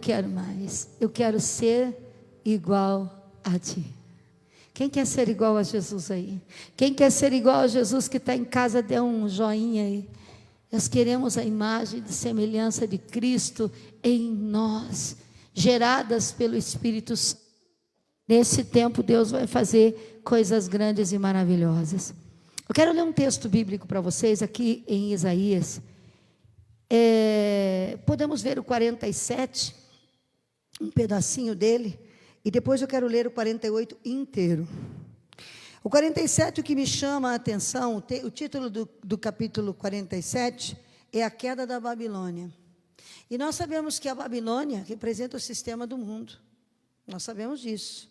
quero mais. Eu quero ser igual a ti. Quem quer ser igual a Jesus aí? Quem quer ser igual a Jesus que está em casa, dê um joinha aí. Nós queremos a imagem de semelhança de Cristo em nós, geradas pelo Espírito Santo. Nesse tempo Deus vai fazer coisas grandes e maravilhosas. Eu quero ler um texto bíblico para vocês aqui em Isaías. Podemos ver o 47, um pedacinho dele, e depois eu quero ler o 48 inteiro. O 47, o que me chama a atenção, o título do capítulo 47 é a queda da Babilônia. E nós sabemos que a Babilônia representa o sistema do mundo. Nós sabemos disso.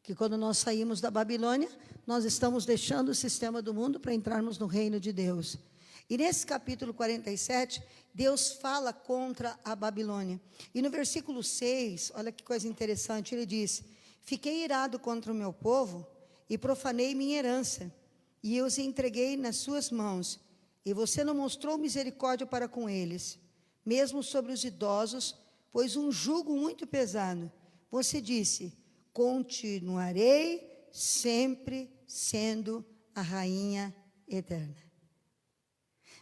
Que quando nós saímos da Babilônia, nós estamos deixando o sistema do mundo para entrarmos no reino de Deus. E nesse capítulo 47, Deus fala contra a Babilônia. E no versículo 6, olha que coisa interessante, ele diz: fiquei irado contra o meu povo e profanei minha herança, e eu os entreguei nas suas mãos, e você não mostrou misericórdia para com eles, mesmo sobre os idosos, pois um jugo muito pesado. Você disse: continuarei sempre sendo a rainha eterna.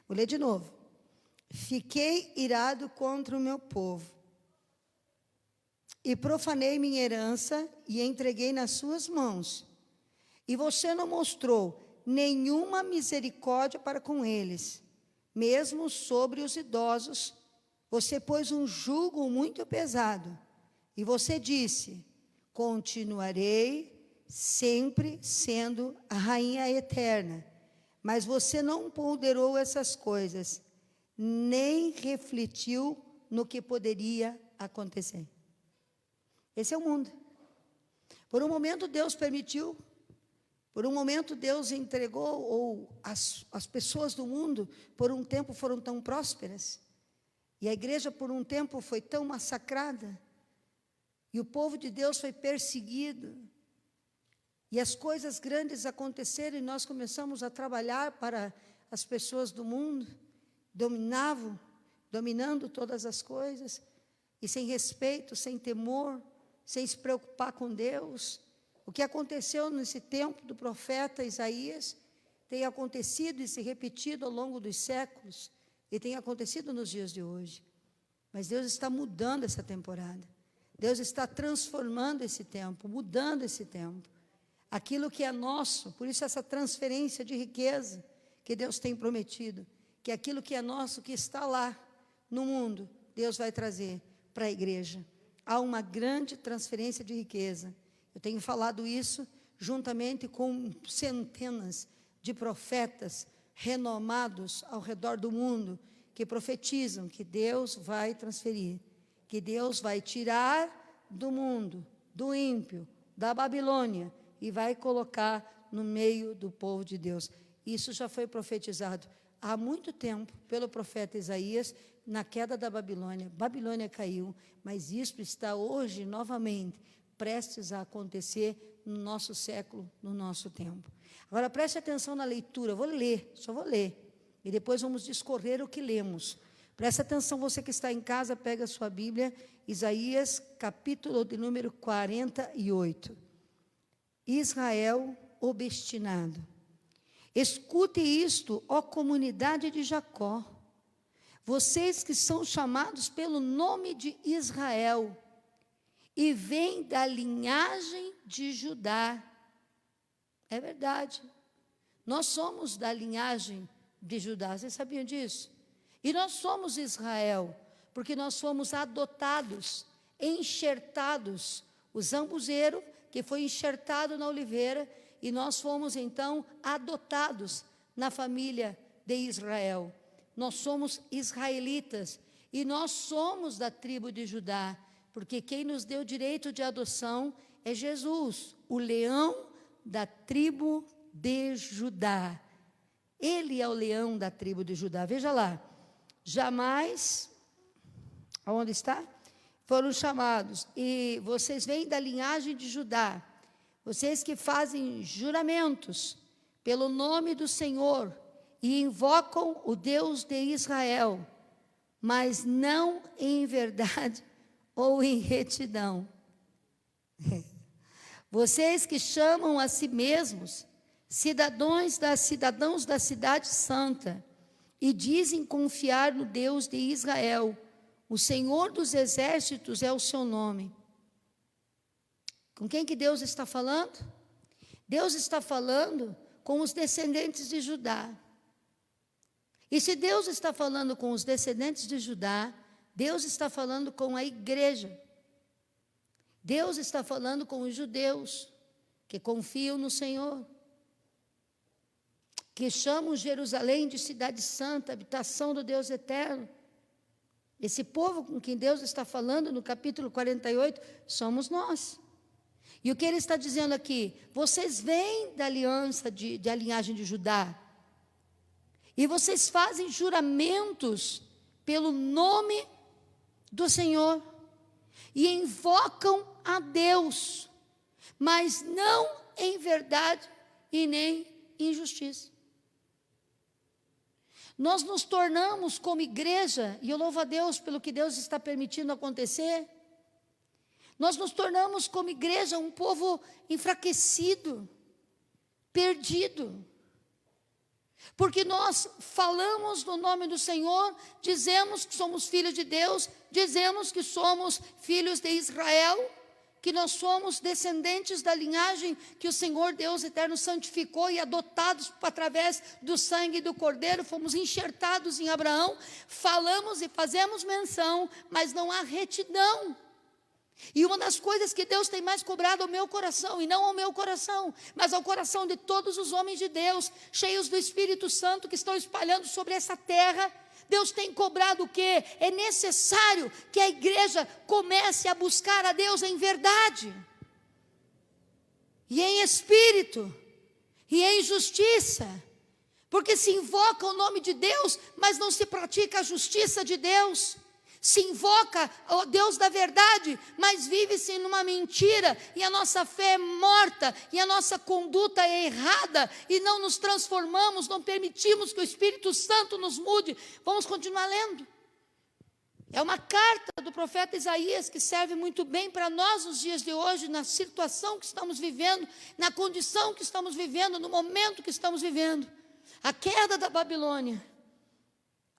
Vou ler de novo. Fiquei irado contra o meu povo, e profanei minha herança, e entreguei nas suas mãos, e você não mostrou nenhuma misericórdia para com eles, mesmo sobre os idosos, você pôs um jugo muito pesado, e você disse: continuarei sempre sendo a rainha eterna. Mas você não ponderou essas coisas, nem refletiu no que poderia acontecer. Esse é o mundo. Por um momento Deus permitiu, por um momento Deus entregou, ou as pessoas do mundo, por um tempo foram tão prósperas, e a igreja por um tempo foi tão massacrada, e o povo de Deus foi perseguido, e as coisas grandes aconteceram, e nós começamos a trabalhar para as pessoas do mundo, dominando todas as coisas, e sem respeito, sem temor, sem se preocupar com Deus. O que aconteceu nesse tempo do profeta Isaías, tem acontecido e se repetido ao longo dos séculos, e tem acontecido nos dias de hoje. Mas Deus está mudando essa temporada. Deus está transformando esse tempo, mudando esse tempo. Aquilo que é nosso, por isso essa transferência de riqueza que Deus tem prometido, que aquilo que é nosso, que está lá no mundo, Deus vai trazer para a igreja. Há uma grande transferência de riqueza. Eu tenho falado isso juntamente com centenas de profetas renomados ao redor do mundo, que profetizam que Deus vai transferir, que Deus vai tirar do mundo, do ímpio, da Babilônia, e vai colocar no meio do povo de Deus. Isso já foi profetizado há muito tempo pelo profeta Isaías, na queda da Babilônia. Babilônia caiu, mas isso está hoje novamente prestes a acontecer no nosso século, no nosso tempo. Agora preste atenção na leitura, vou ler, só vou ler, e depois vamos discorrer o que lemos. Preste atenção, você que está em casa, pega a sua Bíblia, Isaías, capítulo de número 48. Israel obstinado. Escute isto, ó comunidade de Jacó, vocês que são chamados pelo nome de Israel, e vêm da linhagem de Judá. É verdade, nós somos da linhagem de Judá, vocês sabiam disso? E nós somos Israel, porque nós fomos adotados, enxertados, o zambuzeiro que foi enxertado na oliveira, e nós fomos então adotados na família de Israel. Nós somos israelitas, e nós somos da tribo de Judá, porque quem nos deu direito de adoção é Jesus, o leão da tribo de Judá. Ele é o leão da tribo de Judá. Veja lá, jamais, aonde está? Foram chamados, e vocês vêm da linhagem de Judá, vocês que fazem juramentos pelo nome do Senhor, e invocam o Deus de Israel, mas não em verdade ou em retidão. Vocês que chamam a si mesmos cidadãos da cidade santa e dizem confiar no Deus de Israel, o Senhor dos exércitos é o seu nome. Com quem que Deus está falando? Deus está falando com os descendentes de Judá. E se Deus está falando com os descendentes de Judá, Deus está falando com a igreja. Deus está falando com os judeus que confiam no Senhor, que chamam Jerusalém de cidade santa, habitação do Deus eterno. Esse povo com quem Deus está falando no capítulo 48, somos nós. E o que ele está dizendo aqui? Vocês vêm da aliança da linhagem de Judá, e vocês fazem juramentos pelo nome do Senhor, e invocam a Deus, mas não em verdade e nem em justiça. Nós nos tornamos como igreja, e eu louvo a Deus pelo que Deus está permitindo acontecer, nós nos tornamos como igreja um povo enfraquecido, perdido, porque nós falamos no nome do Senhor, dizemos que somos filhos de Deus, dizemos que somos filhos de Israel, que nós somos descendentes da linhagem que o Senhor Deus eterno santificou e adotados através do sangue do Cordeiro, fomos enxertados em Abraão, falamos e fazemos menção, mas não há retidão. E uma das coisas que Deus tem mais cobrado ao meu coração, e não ao meu coração, mas ao coração de todos os homens de Deus, cheios do Espírito Santo, que estão espalhando sobre essa terra, Deus tem cobrado o quê? É necessário que a igreja comece a buscar a Deus em verdade, e em espírito, e em justiça, porque se invoca o nome de Deus, mas não se pratica a justiça de Deus. Se invoca o Deus da verdade, mas vive-se numa mentira, e a nossa fé é morta, e a nossa conduta é errada, e não nos transformamos, não permitimos que o Espírito Santo nos mude. Vamos continuar lendo. É uma carta do profeta Isaías que serve muito bem para nós nos dias de hoje, na situação que estamos vivendo, na condição que estamos vivendo, no momento que estamos vivendo. A queda da Babilônia,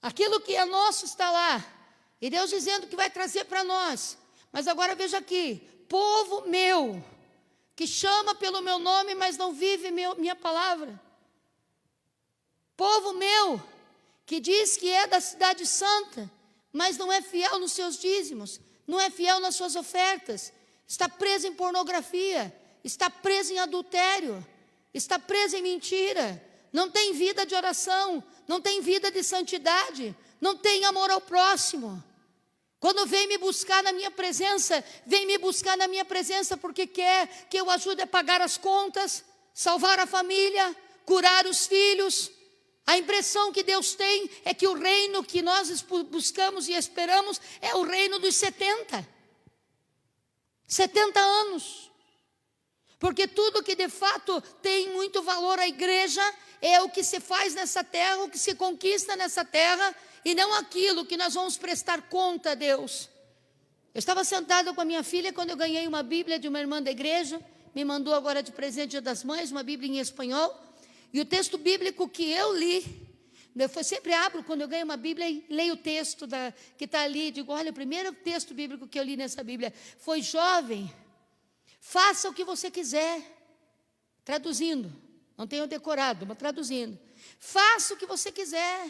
aquilo que é nosso está lá, e Deus dizendo que vai trazer para nós. Mas agora veja aqui: povo meu, que chama pelo meu nome, mas não vive minha palavra. Povo meu, que diz que é da cidade santa, mas não é fiel nos seus dízimos, não é fiel nas suas ofertas, está preso em pornografia, está preso em adultério, está preso em mentira, não tem vida de oração, não tem vida de santidade, não tem amor ao próximo. Quando vem me buscar na minha presença, vem me buscar na minha presença porque quer que eu ajude a pagar as contas, salvar a família, curar os filhos. A impressão que Deus tem é que o reino que nós buscamos e esperamos é o reino dos 70 anos. Porque tudo que de fato tem muito valor à igreja é o que se faz nessa terra, o que se conquista nessa terra, e não aquilo que nós vamos prestar conta a Deus. Eu estava sentada com a minha filha quando eu ganhei uma Bíblia de uma irmã da igreja, me mandou agora de presente Dia das Mães, uma Bíblia em espanhol, e o texto bíblico que eu li, eu sempre abro quando eu ganho uma Bíblia e leio o texto que está ali, digo, olha, o primeiro texto bíblico que eu li nessa Bíblia foi: jovem, faça o que você quiser, traduzindo, não tenho decorado, mas traduzindo, faça o que você quiser,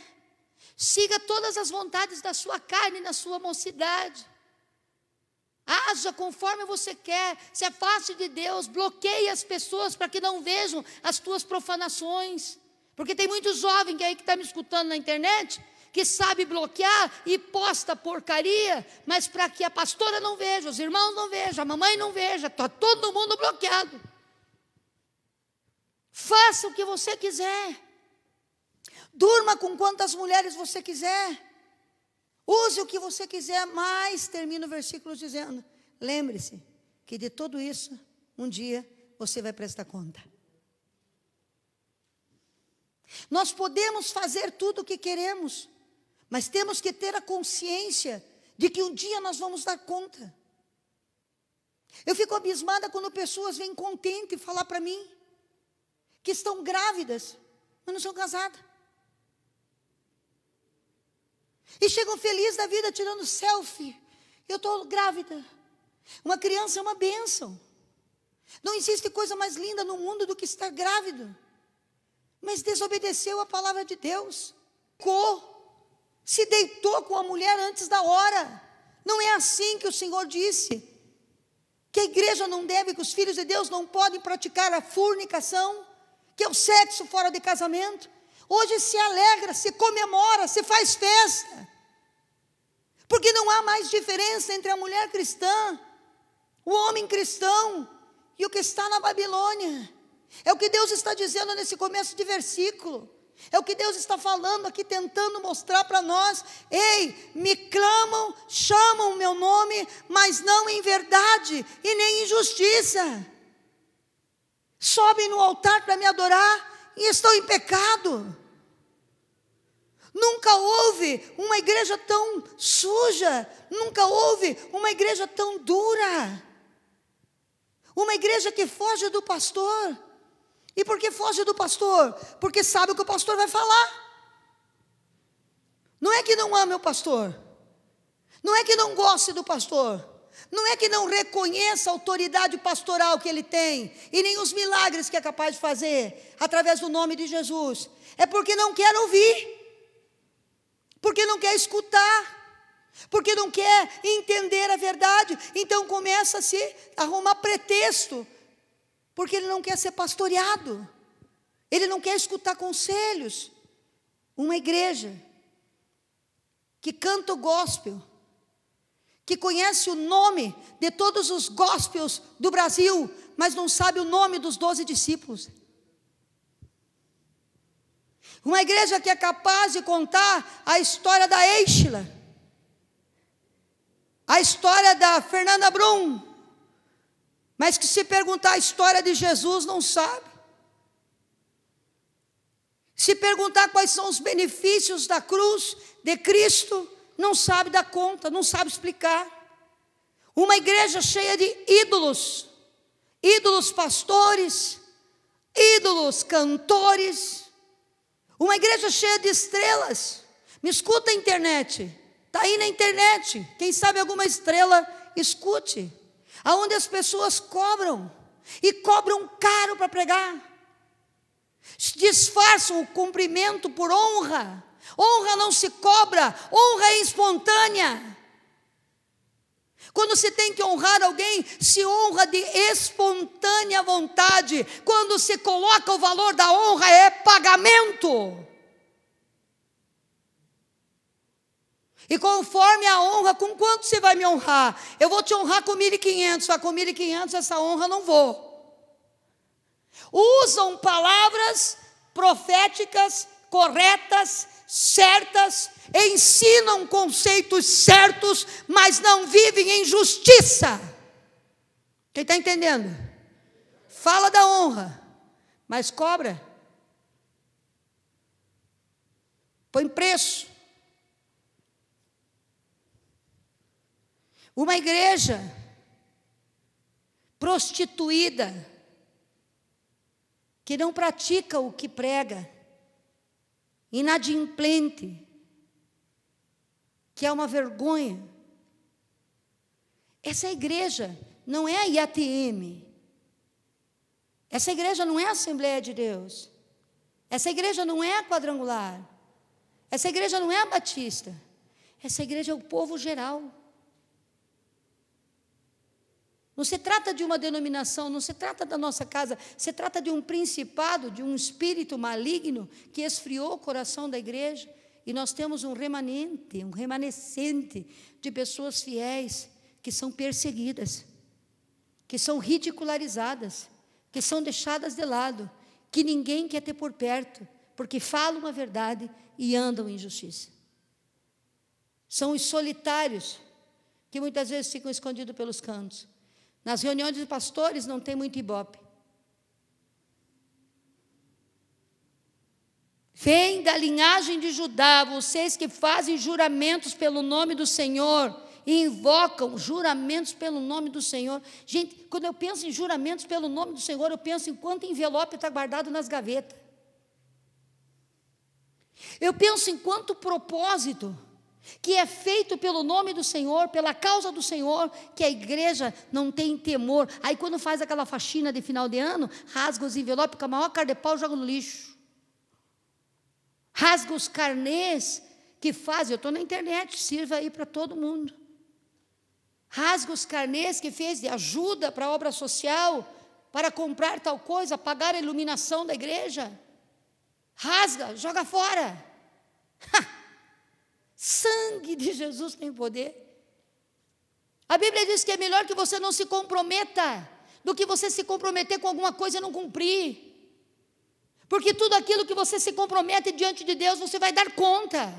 siga todas as vontades da sua carne na sua mocidade, haja conforme você quer, se afaste de Deus, bloqueie as pessoas para que não vejam as tuas profanações, porque tem muito jovem que está me escutando na internet, que sabe bloquear e posta porcaria, mas para que a pastora não veja, os irmãos não vejam, a mamãe não veja, está todo mundo bloqueado. Faça o que você quiser, durma com quantas mulheres você quiser, use o que você quiser, mas termina o versículo dizendo: lembre-se que de tudo isso, um dia você vai prestar conta. Nós podemos fazer tudo o que queremos, mas temos que ter a consciência de que um dia nós vamos dar conta. Eu fico abismada quando pessoas vêm contentes falar para mim que estão grávidas, mas não são casadas. E chegam felizes da vida tirando selfie. Eu estou grávida. Uma criança é uma bênção. Não existe coisa mais linda no mundo do que estar grávido. Mas desobedeceu a palavra de Deus. Se deitou com a mulher antes da hora. Não é assim que o Senhor disse. Que a igreja não deve, que os filhos de Deus não podem praticar a fornicação, que é o sexo fora de casamento. Hoje se alegra, se comemora, se faz festa. Porque não há mais diferença entre a mulher cristã, o homem cristão e o que está na Babilônia. É o que Deus está dizendo nesse começo de versículo. É o que Deus está falando aqui, tentando mostrar para nós. Ei, me clamam, chamam o meu nome, mas não em verdade e nem em justiça. Sobem no altar para me adorar e estão em pecado. Nunca houve uma igreja tão suja, nunca houve uma igreja tão dura. Uma igreja que foge do pastor. E por que foge do pastor? Porque sabe o que o pastor vai falar. Não é que não ame o pastor. Não é que não goste do pastor. Não é que não reconheça a autoridade pastoral que ele tem. E nem os milagres que é capaz de fazer através do nome de Jesus. É porque não quer ouvir. Porque não quer escutar. Porque não quer entender a verdade. Então começa a se arrumar pretexto. Porque ele não quer ser pastoreado. Ele não quer escutar conselhos. Uma igreja que canta o gospel, que conhece o nome de todos os gospels do Brasil, mas não sabe o nome dos 12 discípulos. Uma igreja que é capaz de contar a história da Eichla, a história da Fernanda Brum, mas que se perguntar a história de Jesus não sabe. Se perguntar quais são os benefícios da cruz de Cristo, não sabe dar conta, não sabe explicar. Uma igreja cheia de ídolos, ídolos pastores, ídolos cantores, uma igreja cheia de estrelas. Me escuta a internet, está aí na internet, quem sabe alguma estrela, escute. Aonde as pessoas cobram, e cobram caro para pregar, disfarçam o cumprimento por honra. Honra não se cobra, honra é espontânea. Quando se tem que honrar alguém, se honra de espontânea vontade. Quando se coloca o valor da honra, é pagamento. E conforme a honra, com quanto você vai me honrar? Eu vou te honrar com 1.500, só com 1.500 essa honra não vou. Usam palavras proféticas, corretas, certas, ensinam conceitos certos, mas não vivem em justiça. Quem está entendendo? Fala da honra, mas cobra. Põe preço. Uma igreja prostituída, que não pratica o que prega, inadimplente, que é uma vergonha. Essa igreja não é a IATM, essa igreja não é a Assembleia de Deus, essa igreja não é a Quadrangular, essa igreja não é a Batista, essa igreja é o povo geral. Não se trata de uma denominação, não se trata da nossa casa, se trata de um principado, de um espírito maligno que esfriou o coração da igreja, e nós temos um remanescente de pessoas fiéis que são perseguidas, que são ridicularizadas, que são deixadas de lado, que ninguém quer ter por perto, porque falam a verdade e andam em justiça. São os solitários, que muitas vezes ficam escondidos pelos cantos. Nas reuniões de pastores não tem muito ibope. Vem da linhagem de Judá, vocês que fazem juramentos pelo nome do Senhor e invocam juramentos pelo nome do Senhor. Gente, quando eu penso em juramentos pelo nome do Senhor, eu penso em quanto envelope está guardado nas gavetas. Eu penso em quanto propósito que é feito pelo nome do Senhor, pela causa do Senhor, que a igreja não tem temor. Aí quando faz aquela faxina de final de ano, rasga os envelopes com a maior cara de pau e joga no lixo. Rasga os carnês que faz, eu estou na internet, sirva aí para todo mundo. Rasga os carnês que fez de ajuda para a obra social, para comprar tal coisa, pagar a iluminação da igreja. Rasga, joga fora. Sangue de Jesus tem poder. A Bíblia diz que é melhor que você não se comprometa do que você se comprometer com alguma coisa e não cumprir. Porque tudo aquilo que você se compromete diante de Deus, você vai dar conta.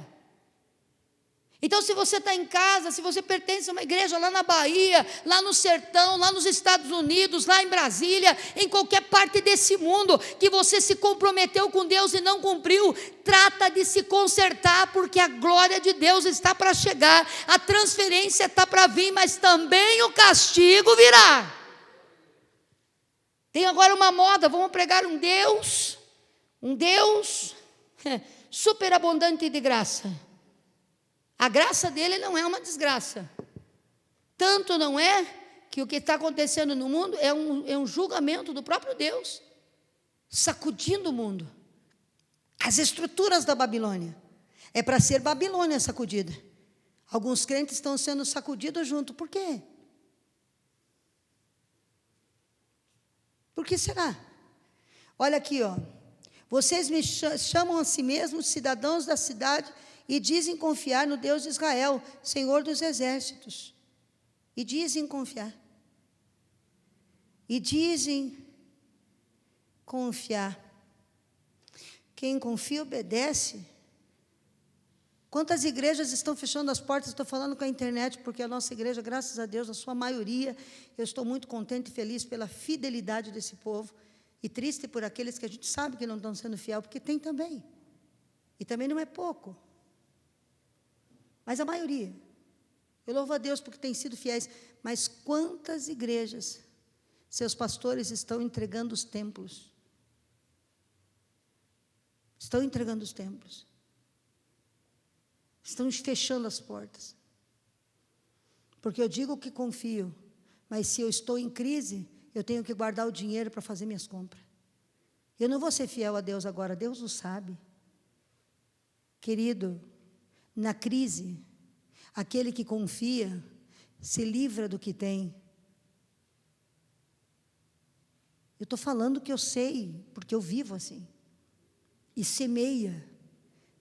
Então, se você está em casa, se você pertence a uma igreja lá na Bahia, lá no sertão, lá nos Estados Unidos, lá em Brasília, em qualquer parte desse mundo, que você se comprometeu com Deus e não cumpriu, trata de se consertar, porque a glória de Deus está para chegar, a transferência está para vir, mas também o castigo virá. Tem agora uma moda, vamos pregar um Deus superabundante de graça. A graça dele não é uma desgraça. Tanto não é que o que está acontecendo no mundo é um julgamento do próprio Deus, sacudindo o mundo. As estruturas da Babilônia. É para ser Babilônia sacudida. Alguns crentes estão sendo sacudidos junto. Por quê? Por que será? Olha aqui, ó. Vocês me chamam a si mesmos cidadãos da cidade e dizem confiar no Deus de Israel, Senhor dos exércitos. E dizem confiar. E dizem confiar. Quem confia obedece. Quantas igrejas estão fechando as portas? Estou falando com a internet, porque a nossa igreja, graças a Deus, a sua maioria, eu estou muito contente e feliz pela fidelidade desse povo, e triste por aqueles que a gente sabe que não estão sendo fiel, porque tem também. E também não é pouco. Mas a maioria. Eu louvo a Deus porque têm sido fiéis. Mas quantas igrejas seus pastores estão entregando os templos? Estão entregando os templos. Estão fechando as portas. Porque eu digo que confio, mas se eu estou em crise, eu tenho que guardar o dinheiro para fazer minhas compras. Eu não vou ser fiel a Deus agora, Deus o sabe. Querido, na crise, aquele que confia se livra do que tem. Eu estou falando que eu sei, porque eu vivo assim. E semeia,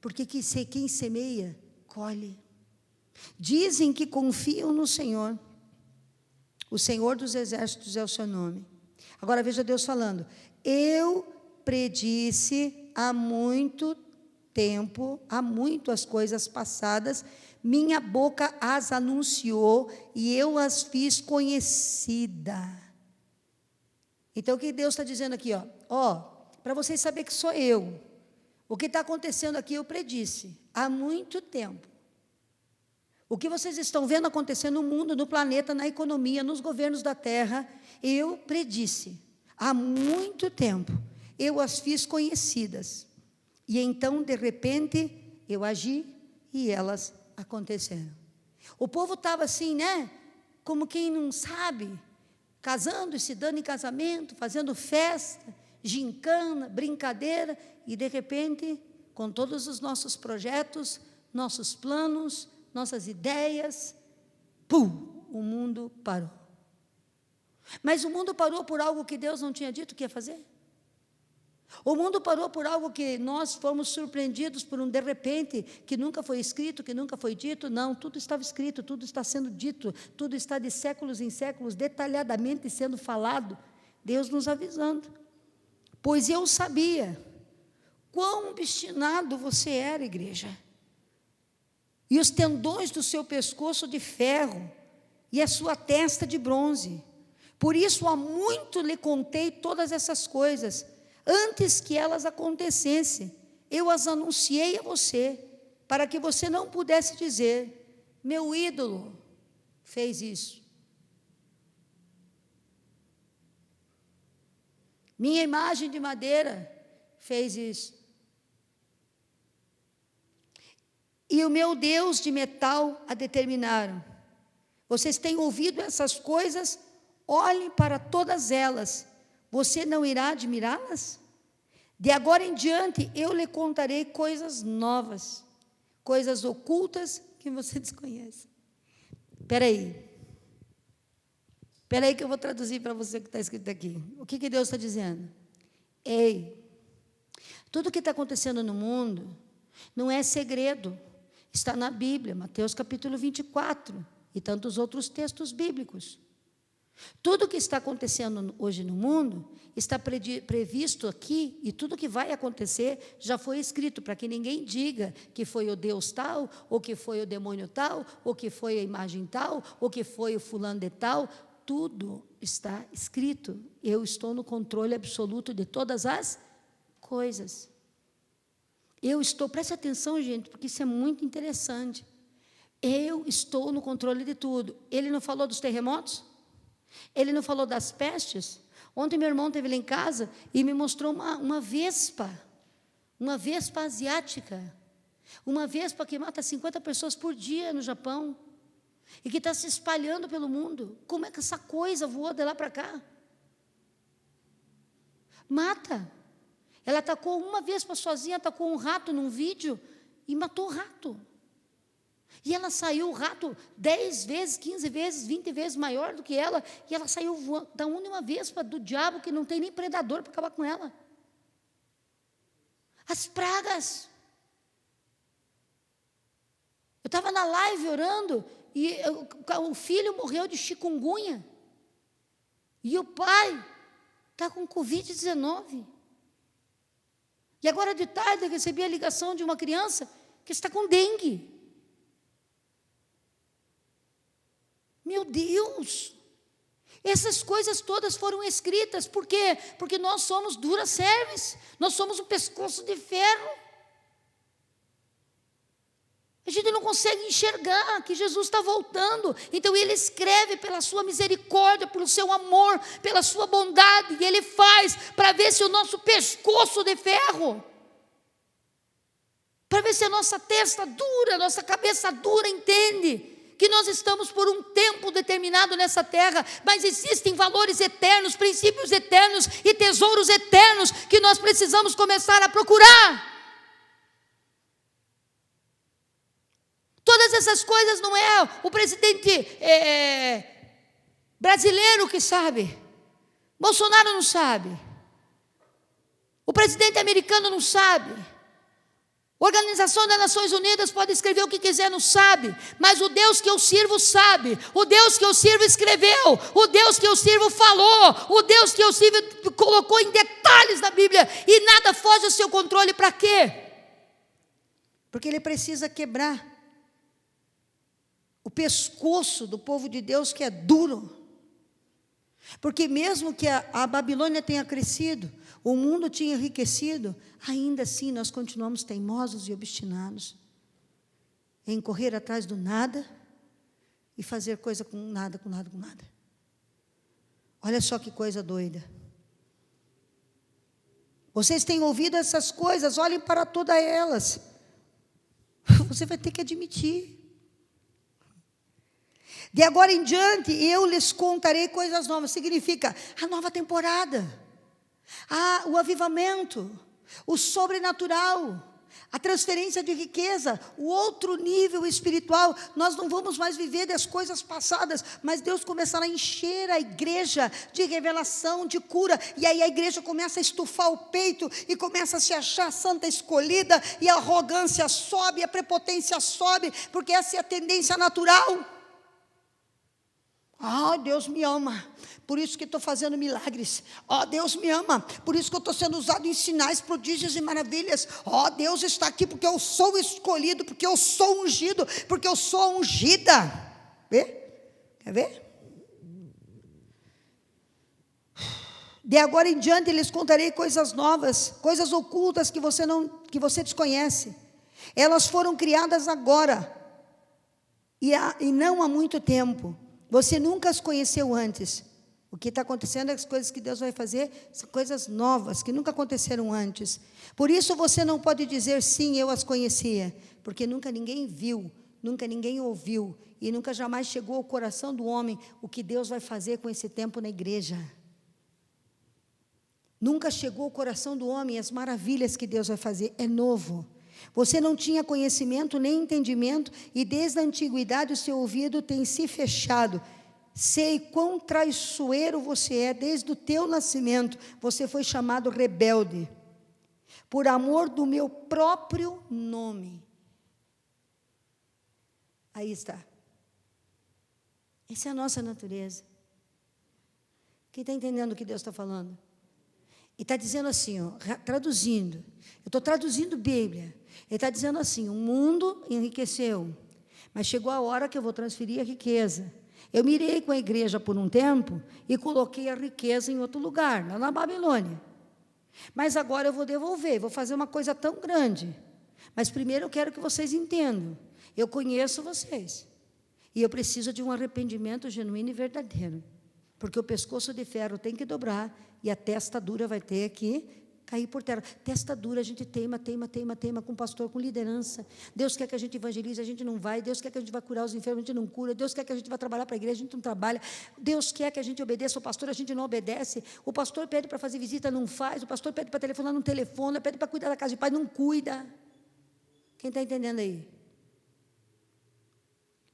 porque quem semeia, colhe. Dizem que confiam no Senhor. O Senhor dos exércitos é o seu nome. Agora veja Deus falando. Eu predisse há muito tempo, há muito as coisas passadas, minha boca as anunciou e eu as fiz conhecida. Então o que Deus está dizendo aqui? Para vocês saberem que sou eu. O que está acontecendo aqui eu predisse há muito tempo. O que vocês estão vendo acontecer no mundo, no planeta, na economia, nos governos da terra, eu predisse há muito tempo. Eu as fiz conhecidas. E então, de repente, eu agi e elas aconteceram. O povo estava assim, né? Como quem não sabe, casando e se dando em casamento, fazendo festa, gincana, brincadeira, e de repente, com todos os nossos projetos, nossos planos, nossas ideias, o mundo parou. Mas o mundo parou por algo que Deus não tinha dito que ia fazer? O mundo parou por algo que nós fomos surpreendidos por um de repente, que nunca foi escrito, que nunca foi dito? Não, tudo estava escrito, tudo está sendo dito, tudo está de séculos em séculos, detalhadamente sendo falado, Deus nos avisando. Pois eu sabia quão obstinado você era, igreja, e os tendões do seu pescoço de ferro, e a sua testa de bronze. Por isso há muito lhe contei todas essas coisas, antes que elas acontecessem, eu as anunciei a você, para que você não pudesse dizer, meu ídolo, fez isso. Minha imagem de madeira fez isso. E o meu Deus de metal a determinaram. Vocês têm ouvido essas coisas? Olhem para todas elas. Você não irá admirá-las? De agora em diante, eu lhe contarei coisas novas, coisas ocultas que você desconhece. Espera aí que eu vou traduzir para você o que está escrito aqui. O que Deus está dizendo? Ei, tudo o que está acontecendo no mundo não é segredo. Está na Bíblia, Mateus capítulo 24 e tantos outros textos bíblicos. Tudo o que está acontecendo hoje no mundo está previsto aqui, e tudo que vai acontecer já foi escrito, para que ninguém diga que foi o Deus tal, ou que foi o demônio tal, ou que foi a imagem tal, ou que foi o fulano de tal. Tudo está escrito. Eu estou no controle absoluto de todas as coisas. Preste atenção, gente, porque isso é muito interessante. Eu estou no controle de tudo. Ele não falou dos terremotos? Ele não falou das pestes? Ontem meu irmão esteve lá em casa e me mostrou uma vespa asiática, uma vespa que mata 50 pessoas por dia no Japão, e que está se espalhando pelo mundo. Como é que essa coisa voou de lá para cá? Mata. Ela atacou uma vespa sozinha, atacou um rato num vídeo e matou o rato. E ela saiu, o rato, 10 vezes, 15 vezes, 20 vezes maior do que ela, e ela saiu voando. Da onde uma vespa do diabo que não tem nem predador para acabar com ela? As pragas. Eu estava na live orando, e o filho morreu de chikungunya, e o pai está com Covid-19. E agora de tarde eu recebi a ligação de uma criança que está com dengue. Meu Deus! Essas coisas todas foram escritas. Por quê? Porque nós somos dura cerviz, nós somos um pescoço de ferro. A gente não consegue enxergar que Jesus está voltando. Então Ele escreve pela sua misericórdia, pelo seu amor, pela sua bondade, e Ele faz para ver se o nosso pescoço de ferro, para ver se a nossa testa dura, a nossa cabeça dura, entende que nós estamos por um tempo determinado nessa terra, mas existem valores eternos, princípios eternos e tesouros eternos que nós precisamos começar a procurar. Todas essas coisas não é o presidente brasileiro que sabe. Bolsonaro não sabe. O presidente americano não sabe. A Organização das Nações Unidas pode escrever o que quiser, não sabe. Mas o Deus que eu sirvo sabe. O Deus que eu sirvo escreveu. O Deus que eu sirvo falou. O Deus que eu sirvo colocou em detalhes na Bíblia. E nada foge ao seu controle. Para quê? Porque Ele precisa quebrar o pescoço do povo de Deus, que é duro. Porque mesmo que a Babilônia tenha crescido, o mundo tinha enriquecido, ainda assim nós continuamos teimosos e obstinados em correr atrás do nada e fazer coisa com nada. Olha só que coisa doida. Vocês têm ouvido essas coisas, olhem para todas elas. Você vai ter que admitir. De agora em diante, eu lhes contarei coisas novas. Significa a nova temporada, o avivamento, o sobrenatural, a transferência de riqueza, o outro nível espiritual. Nós não vamos mais viver das coisas passadas, mas Deus começará a encher a igreja de revelação, de cura, e aí a igreja começa a estufar o peito, e começa a se achar santa escolhida, e a arrogância sobe, a prepotência sobe, porque essa é a tendência natural. Deus me ama, por isso que estou fazendo milagres. Deus me ama, por isso que eu estou sendo usado em sinais, prodígios e maravilhas. Deus está aqui porque eu sou escolhido, porque eu sou ungido, porque eu sou ungida. Quer ver? De agora em diante lhes contarei coisas novas, coisas ocultas que você desconhece. Elas foram criadas agora. e não há muito tempo. Você nunca as conheceu antes. O que está acontecendo é as coisas que Deus vai fazer, são coisas novas, que nunca aconteceram antes. Por isso você não pode dizer, sim, eu as conhecia, porque nunca ninguém viu, nunca ninguém ouviu, e nunca jamais chegou ao coração do homem o que Deus vai fazer com esse tempo na igreja. Nunca chegou ao coração do homem as maravilhas que Deus vai fazer, é novo. Você não tinha conhecimento nem entendimento, e desde a antiguidade o seu ouvido tem se fechado. Sei quão traiçoeiro você é, desde o teu nascimento, você foi chamado rebelde, por amor do meu próprio nome. Aí está. Essa é a nossa natureza. Quem está entendendo o que Deus está falando? E está dizendo assim, ó, traduzindo, eu estou traduzindo Bíblia, ele está dizendo assim, o mundo enriqueceu, mas chegou a hora que eu vou transferir a riqueza. Eu mirei com a igreja por um tempo e coloquei a riqueza em outro lugar, lá na Babilônia. Mas agora eu vou devolver, vou fazer uma coisa tão grande. Mas primeiro eu quero que vocês entendam, eu conheço vocês, e eu preciso de um arrependimento genuíno e verdadeiro, porque o pescoço de ferro tem que dobrar, e a testa dura vai ter que cair por terra. Testa dura, a gente teima com pastor, com liderança. Deus quer que a gente evangelize, a gente não vai. Deus quer que a gente vá curar os enfermos, a gente não cura. Deus quer que a gente vá trabalhar para a igreja, a gente não trabalha. Deus quer que a gente obedeça ao pastor, a gente não obedece. O pastor pede para fazer visita, não faz. O pastor pede para telefonar, não telefona. Pede para cuidar da casa de pai, não cuida. Quem está entendendo aí?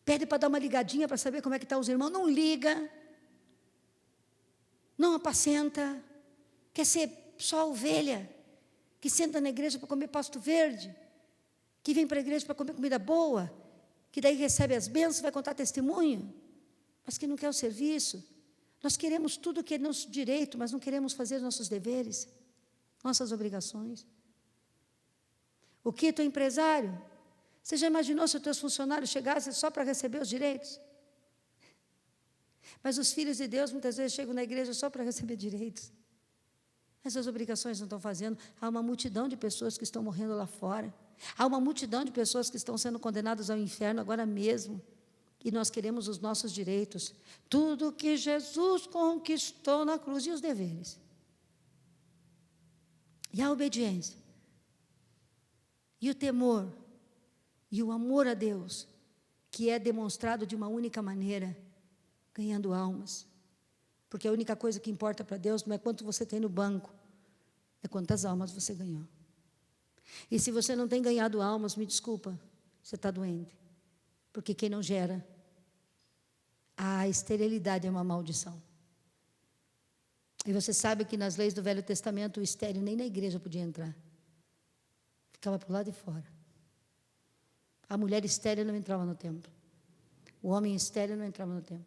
Pede para dar uma ligadinha para saber como é que estão os irmãos, não liga. Não apacenta. Quer ser só a ovelha, que senta na igreja para comer pasto verde, que vem para a igreja para comer comida boa, que daí recebe as bênçãos, vai contar testemunho, mas que não quer o serviço. Nós queremos tudo que é nosso direito, mas não queremos fazer nossos deveres, nossas obrigações. O que tu empresário? Você já imaginou se os teus funcionários chegassem só para receber os direitos? Mas os filhos de Deus muitas vezes chegam na igreja só para receber direitos. Essas obrigações não estão fazendo. Há uma multidão de pessoas que estão morrendo lá fora. Há uma multidão de pessoas que estão sendo condenadas ao inferno agora mesmo. E nós queremos os nossos direitos. Tudo que Jesus conquistou na cruz, e os deveres. E a obediência. E o temor. E o amor a Deus, que é demonstrado de uma única maneira, ganhando almas. Porque a única coisa que importa para Deus não é quanto você tem no banco, é quantas almas você ganhou. E se você não tem ganhado almas, me desculpa, você está doente. Porque quem não gera, a esterilidade é uma maldição. E você sabe que nas leis do Velho Testamento, o estéril nem na igreja podia entrar. Ficava para o lado de fora. A mulher estéril não entrava no templo. O homem estéril não entrava no templo.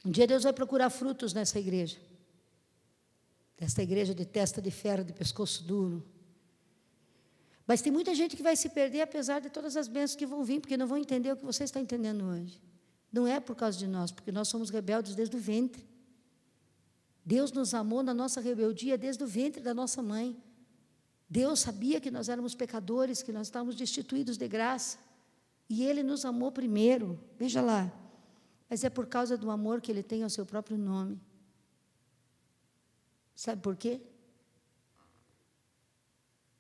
Um dia Deus vai procurar frutos nessa igreja. Desta igreja de testa de ferro, de pescoço duro. Mas tem muita gente que vai se perder, apesar de todas as bênçãos que vão vir, porque não vão entender o que você está entendendo hoje. Não é por causa de nós, porque nós somos rebeldes desde o ventre. Deus nos amou na nossa rebeldia desde o ventre da nossa mãe. Deus sabia que nós éramos pecadores, que nós estávamos destituídos de graça. E Ele nos amou primeiro. Veja lá. Mas é por causa do amor que Ele tem ao seu próprio nome. Sabe por quê?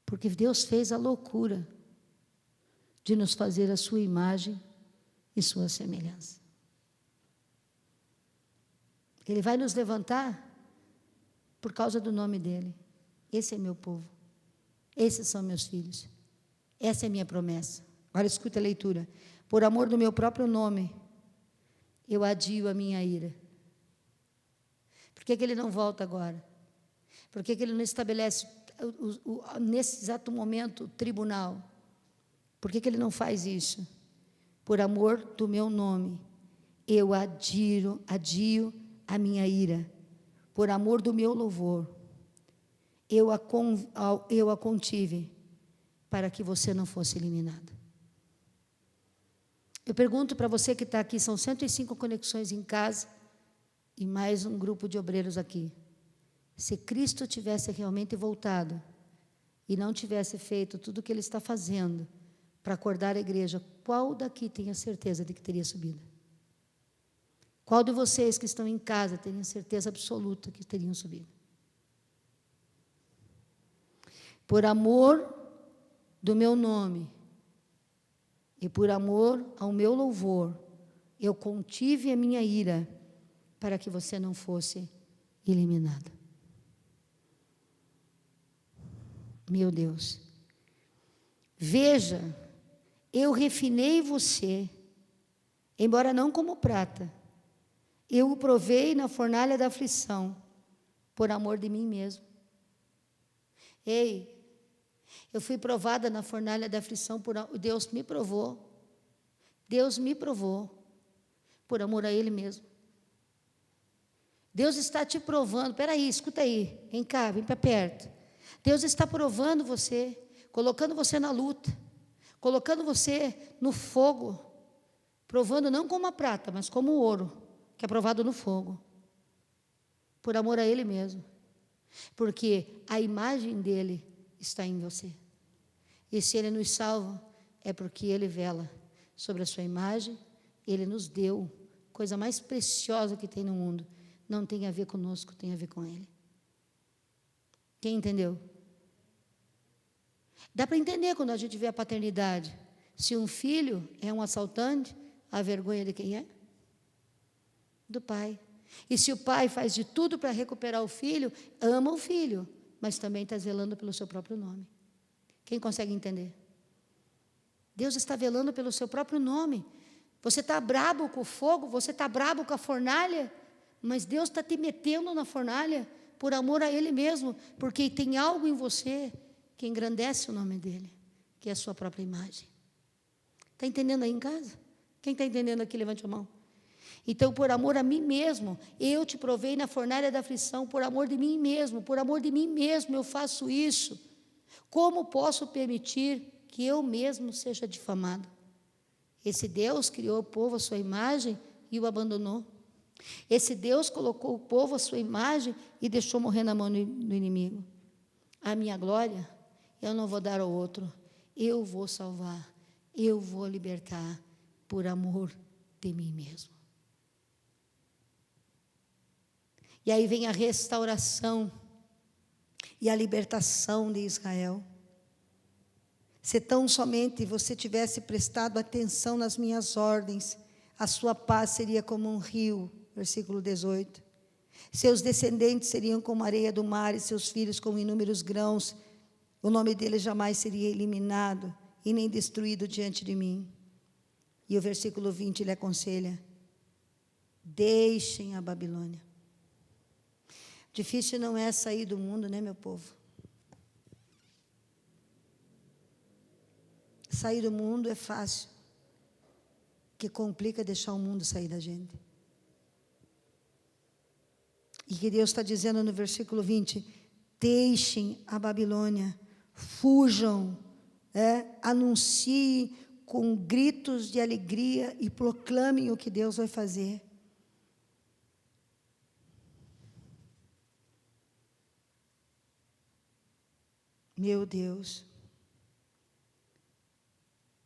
Porque Deus fez a loucura de nos fazer a sua imagem e sua semelhança. Ele vai nos levantar por causa do nome dEle. Esse é meu povo. Esses são meus filhos. Essa é a minha promessa. Agora escuta a leitura. Por amor do meu próprio nome, eu adio a minha ira. Por que Ele não volta agora? Por que Ele não estabelece, nesse exato momento, o tribunal? Por que Ele não faz isso? Por amor do meu nome, eu adio a minha ira. Por amor do meu louvor, eu a contive, para que você não fosse eliminado. Eu pergunto para você que está aqui, são 105 conexões em casa, e mais um grupo de obreiros aqui. Se Cristo tivesse realmente voltado, e não tivesse feito tudo o que ele está fazendo para acordar a igreja, qual daqui tem a certeza de que teria subido? Qual de vocês que estão em casa teria certeza absoluta que teriam subido? Por amor do meu nome e por amor ao meu louvor, eu contive a minha ira para que você não fosse eliminado. Meu Deus. Veja, eu refinei você, embora não como prata. Eu o provei na fornalha da aflição, por amor de mim mesmo. Ei, eu fui provada na fornalha da aflição, Deus me provou. Deus me provou, por amor a Ele mesmo. Deus está te provando, espera aí, escuta aí, vem cá, vem para perto. Deus está provando você, colocando você na luta, colocando você no fogo, provando não como a prata, mas como o ouro, que é provado no fogo, por amor a Ele mesmo, porque a imagem dEle está em você, e se Ele nos salva, é porque Ele vela sobre a sua imagem, Ele nos deu, coisa mais preciosa que tem no mundo, não tem a ver conosco, tem a ver com Ele. Quem entendeu? Dá para entender quando a gente vê a paternidade. Se um filho é um assaltante, a vergonha de quem é? Do pai. E se o pai faz de tudo para recuperar o filho, ama o filho, mas também está zelando pelo seu próprio nome. Quem consegue entender? Deus está velando pelo seu próprio nome. Você está brabo com o fogo, você está brabo com a fornalha, mas Deus está te metendo na fornalha por amor a Ele mesmo, porque tem algo em você que engrandece o nome dEle, que é a sua própria imagem. Está entendendo aí em casa? Quem está entendendo aqui, levante a mão. Então, por amor a mim mesmo, eu te provei na fornalha da aflição, por amor de mim mesmo, eu faço isso. Como posso permitir que eu mesmo seja difamado? Esse Deus criou o povo à sua imagem e o abandonou. Esse Deus colocou o povo à sua imagem e deixou morrer na mão do inimigo. A minha glória eu não vou dar ao outro, eu vou salvar, eu vou libertar por amor de mim mesmo. E aí vem a restauração e a libertação de Israel. Se tão somente você tivesse prestado atenção nas minhas ordens, a sua paz seria como um rio, versículo 18. Seus descendentes seriam como a areia do mar e seus filhos como inúmeros grãos. O nome dele jamais seria eliminado e nem destruído diante de mim. E o versículo 20 ele aconselha: deixem a Babilônia. Difícil não é sair do mundo, né, meu povo? Sair do mundo é fácil. O que complica é deixar o mundo sair da gente. E que Deus está dizendo no versículo 20: deixem a Babilônia, fujam, anunciem com gritos de alegria e proclamem o que Deus vai fazer. Meu Deus,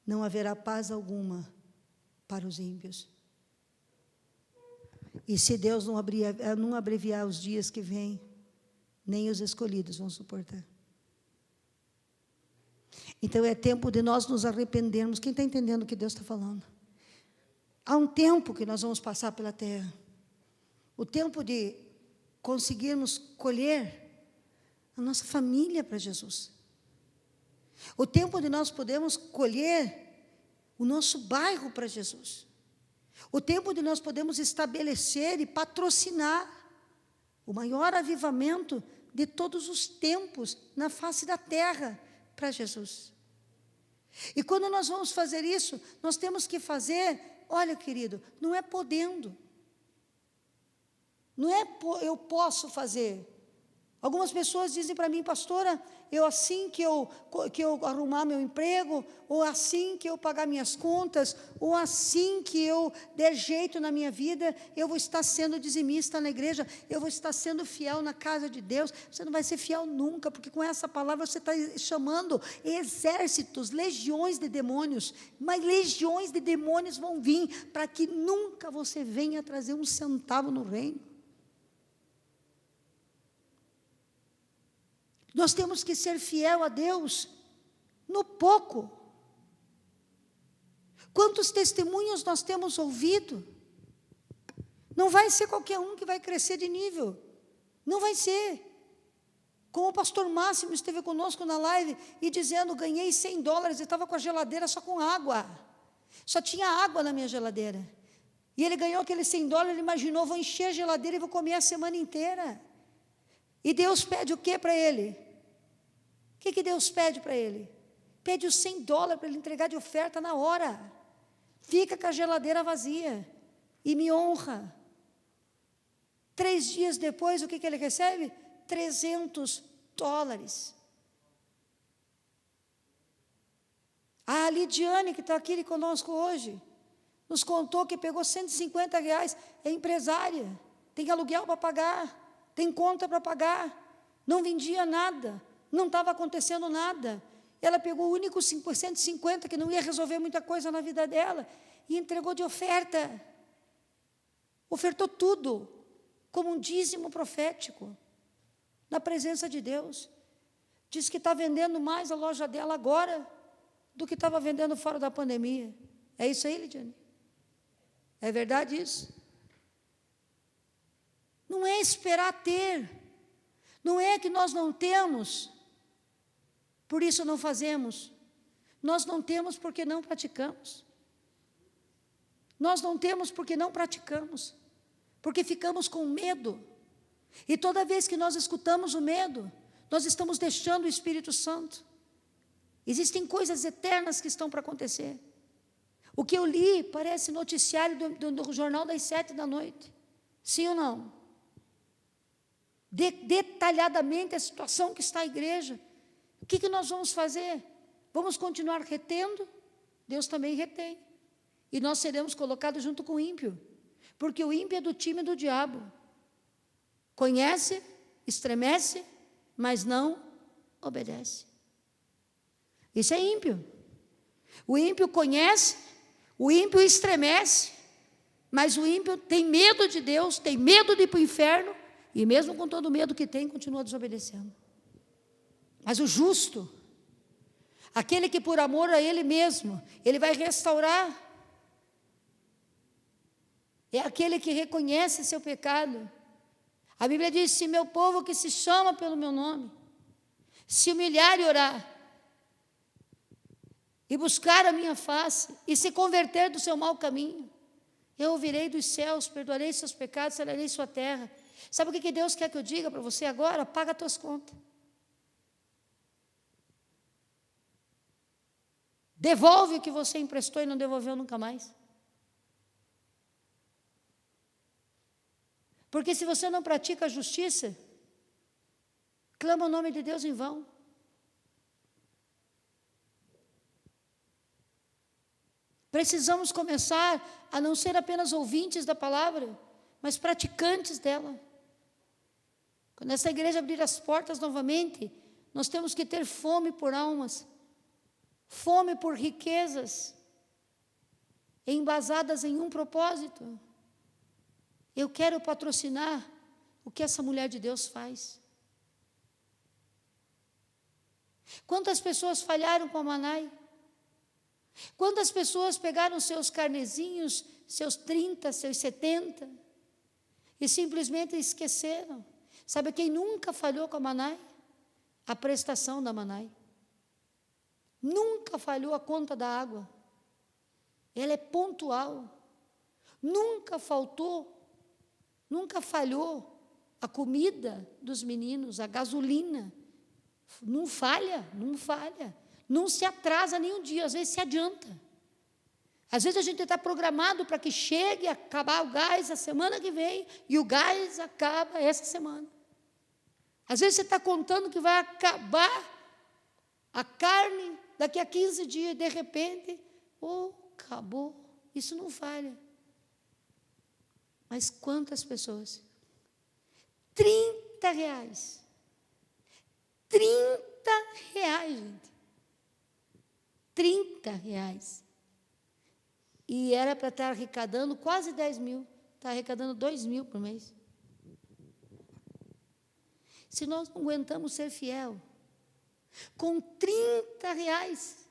não haverá paz alguma para os ímpios. E se Deus não abreviar os dias que vêm, nem os escolhidos vão suportar. Então é tempo de nós nos arrependermos. Quem está entendendo o que Deus está falando? Há um tempo que nós vamos passar pela terra. O tempo de conseguirmos colher a nossa família para Jesus. O tempo de nós podermos colher o nosso bairro para Jesus. O tempo de nós podermos estabelecer e patrocinar o maior avivamento de todos os tempos na face da terra para Jesus. E quando nós vamos fazer isso, nós temos que fazer, olha, querido, não é podendo. Não é eu posso fazer. Algumas pessoas dizem para mim, pastora, eu assim que eu arrumar meu emprego, ou assim que eu pagar minhas contas, ou assim que eu der jeito na minha vida, eu vou estar sendo dizimista na igreja, eu vou estar sendo fiel na casa de Deus. Você não vai ser fiel nunca, porque com essa palavra você está chamando exércitos, legiões de demônios, mas legiões de demônios vão vir para que nunca você venha trazer um centavo no reino. Nós temos que ser fiel a Deus no pouco. Quantos testemunhos nós temos ouvido? Não vai ser qualquer um que vai crescer de nível. Não vai ser. Como o pastor Máximo esteve conosco na live e dizendo, ganhei $100, e estava com a geladeira só com água. Só tinha água na minha geladeira. E ele ganhou aqueles $100, ele imaginou, vou encher a geladeira e vou comer a semana inteira. E Deus pede o que para ele? O que Deus pede para ele? Pede os $100 para ele entregar de oferta na hora. Fica com a geladeira vazia e me honra. 3 dias depois, o que ele recebe? $300. A Lidiane, que está aqui conosco hoje, nos contou que pegou R$150, é empresária, tem aluguel para pagar, tem conta para pagar, não vendia nada, não estava acontecendo nada. Ela pegou o único 150, que não ia resolver muita coisa na vida dela, e entregou de oferta. Ofertou tudo, como um dízimo profético, na presença de Deus. Diz que está vendendo mais a loja dela agora, do que estava vendendo fora da pandemia. É isso aí, Lidiane? É verdade isso? Não é esperar ter, não é que nós não temos, por isso não fazemos. Nós não temos porque não praticamos. Nós não temos porque não praticamos, porque ficamos com medo. E toda vez que nós escutamos o medo, nós estamos deixando o Espírito Santo. Existem coisas eternas que estão para acontecer. O que eu li parece noticiário do jornal das 7h. Sim ou não? Detalhadamente a situação que está a igreja. O que nós vamos fazer? Vamos continuar retendo? Deus também retém. E nós seremos colocados junto com o ímpio. Porque o ímpio é do time do diabo. Conhece, estremece, mas não obedece. Isso é ímpio. O ímpio conhece, o ímpio estremece, mas o ímpio tem medo de Deus, tem medo de ir para o inferno, e mesmo com todo o medo que tem, continua desobedecendo. Mas o justo, aquele que por amor a ele mesmo, ele vai restaurar, é aquele que reconhece seu pecado. A Bíblia diz, se meu povo que se chama pelo meu nome, se humilhar e orar, e buscar a minha face, e se converter do seu mau caminho, eu ouvirei dos céus, perdoarei seus pecados, sararei sua terra. Sabe o que Deus quer que eu diga para você agora? Paga as tuas contas. Devolve o que você emprestou e não devolveu nunca mais. Porque se você não pratica a justiça, clama o nome de Deus em vão. Precisamos começar a não ser apenas ouvintes da palavra, mas praticantes dela. Quando essa igreja abrir as portas novamente, nós temos que ter fome por almas, fome por riquezas, embasadas em um propósito. Eu quero patrocinar o que essa mulher de Deus faz. Quantas pessoas falharam com a Manai? Quantas pessoas pegaram seus carnezinhos, seus 30, seus 70, e simplesmente esqueceram? Sabe quem nunca falhou com a Manai? A prestação da Manai. Nunca falhou a conta da água. Ela é pontual. Nunca faltou, nunca falhou a comida dos meninos, a gasolina. Não falha, não falha. Não se atrasa nem um dia, às vezes se adianta. Às vezes a gente está programado para que chegue a acabar o gás a semana que vem, e o gás acaba essa semana. Às vezes você está contando que vai acabar a carne daqui a 15 dias, de repente, acabou. Isso não falha. Mas quantas pessoas? 30 reais. 30 reais, gente. 30 reais. E era para estar arrecadando quase 10 mil. Está arrecadando 2 mil por mês. Se nós não aguentamos ser fiel, com 30 reais,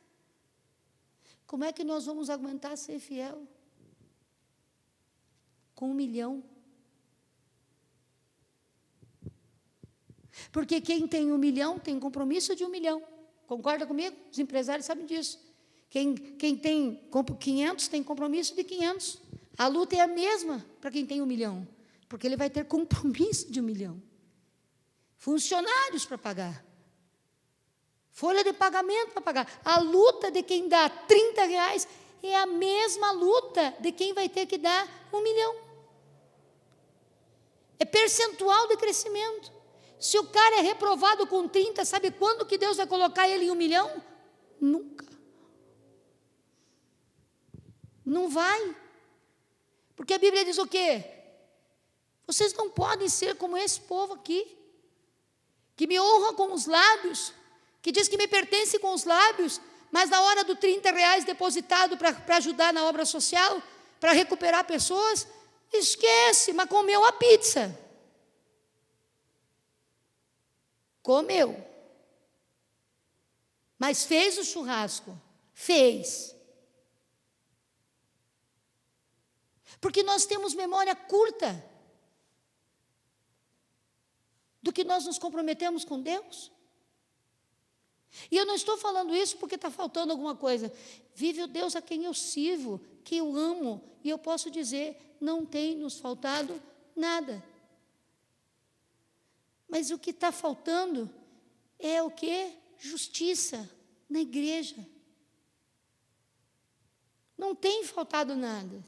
como é que nós vamos aguentar ser fiel? Com 1 milhão. Porque quem tem 1 milhão tem compromisso de 1 milhão. Concorda comigo? Os empresários sabem disso. Quem tem 500 tem compromisso de 500. A luta é a mesma para quem tem 1 milhão, porque ele vai ter compromisso de 1 milhão. Funcionários para pagar. Folha de pagamento para pagar. A luta de quem dá 30 reais é a mesma luta de quem vai ter que dar 1 milhão. É percentual de crescimento. Se o cara é reprovado com 30, sabe quando que Deus vai colocar ele em 1 milhão? Nunca. Não vai. Porque a Bíblia diz o quê? Vocês não podem ser como esse povo aqui, que me honra com os lábios, que diz que me pertence com os lábios, mas na hora do 30 reais depositado para ajudar na obra social, para recuperar pessoas, esquece, mas comeu a pizza. Comeu. Mas fez o churrasco. Fez. Porque nós temos memória curta do que nós nos comprometemos com Deus. E eu não estou falando isso porque está faltando alguma coisa. Vive o Deus a quem eu sirvo, que eu amo, e eu posso dizer, não tem nos faltado nada. Mas o que está faltando é o quê? Justiça na igreja. Não tem faltado nada.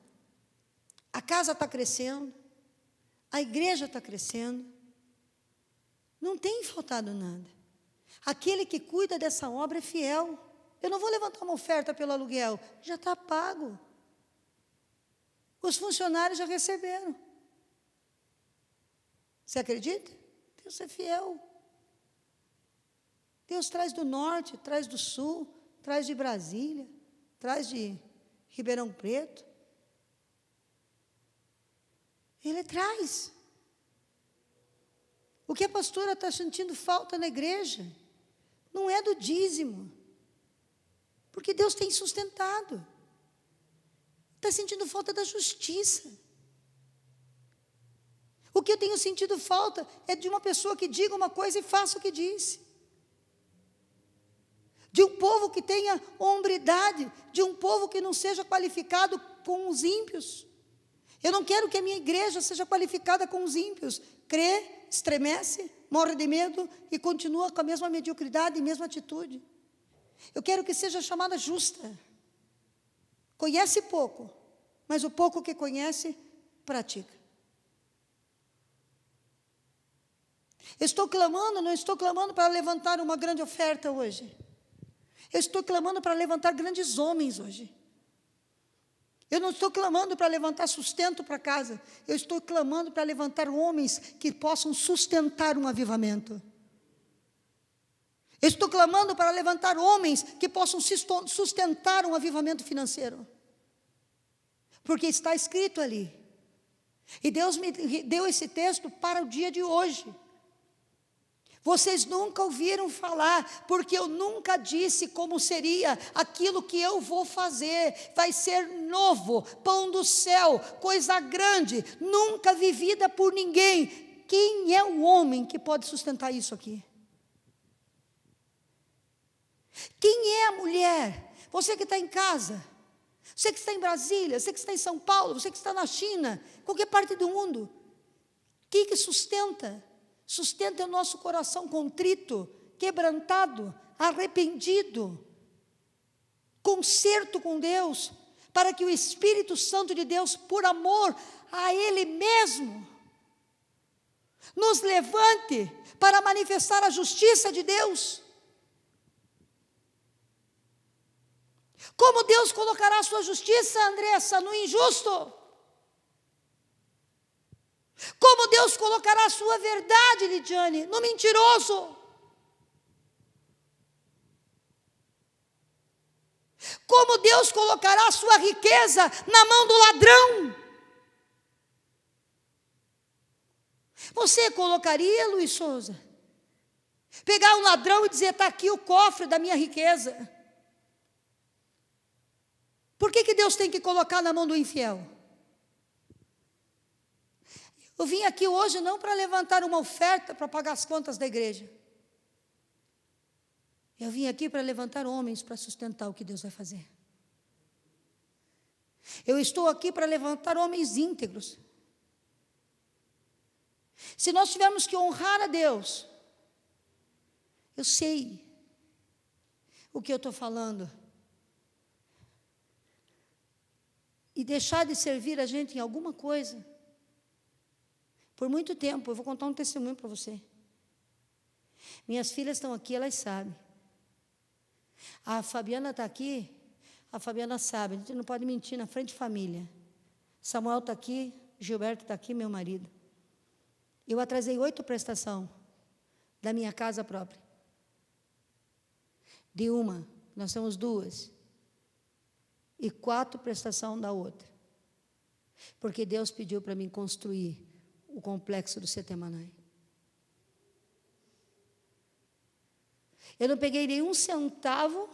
A casa está crescendo, a igreja está crescendo, não tem faltado nada. Aquele que cuida dessa obra é fiel. Eu não vou levantar uma oferta pelo aluguel, já está pago. Os funcionários já receberam. Você acredita? Deus é fiel. Deus traz do norte, traz do sul, traz de Brasília, traz de Ribeirão Preto. Ele traz. O que a pastora está sentindo falta na igreja não é do dízimo, porque Deus tem sustentado. Está sentindo falta da justiça. O que eu tenho sentido falta é de uma pessoa que diga uma coisa e faça o que disse. De um povo que tenha hombridade, de um povo que não seja qualificado com os ímpios. Eu não quero que a minha igreja seja qualificada com os ímpios. Crê, estremece, morre de medo e continua com a mesma mediocridade e mesma atitude. Eu quero que seja chamada justa. Conhece pouco, mas o pouco que conhece, pratica. Estou clamando, não estou clamando para levantar uma grande oferta hoje. Eu estou clamando para levantar grandes homens hoje. Eu não estou clamando para levantar sustento para casa. Eu estou clamando para levantar homens que possam sustentar um avivamento. Eu estou clamando para levantar homens que possam sustentar um avivamento financeiro. Porque está escrito ali. E Deus me deu esse texto para o dia de hoje. Vocês nunca ouviram falar, porque eu nunca disse como seria aquilo que eu vou fazer. Vai ser novo, pão do céu, coisa grande, nunca vivida por ninguém. Quem é o homem que pode sustentar isso aqui? Quem é a mulher? Você que está em casa, você que está em Brasília, você que está em São Paulo, você que está na China, qualquer parte do mundo. Quem que sustenta? Sustenta o nosso coração contrito, quebrantado, arrependido, conserto com Deus, para que o Espírito Santo de Deus, por amor a Ele mesmo, nos levante para manifestar a justiça de Deus. Como Deus colocará a sua justiça, Andressa, no injusto? Como Deus colocará a sua verdade, Lidiane, no mentiroso? Como Deus colocará a sua riqueza na mão do ladrão? Você colocaria, Luiz Souza, pegar um ladrão e dizer: está aqui o cofre da minha riqueza? Por que Deus tem que colocar na mão do infiel? Eu vim aqui hoje não para levantar uma oferta para pagar as contas da igreja. Eu vim aqui para levantar homens para sustentar o que Deus vai fazer. Eu estou aqui para levantar homens íntegros. Se nós tivermos que honrar a Deus, eu sei o que eu estou falando, e deixar de servir a gente em alguma coisa, por muito tempo. Eu vou contar um testemunho para você. Minhas filhas estão aqui, elas sabem. A Fabiana está aqui, a Fabiana sabe, a gente não pode mentir na frente de família. Samuel está aqui, Gilberto está aqui, meu marido. Eu atrasei 8 prestações da minha casa própria. De uma, nós temos 2. E 4 prestações da outra. Porque Deus pediu para mim construir o complexo do Setemanai. Eu não peguei nenhum centavo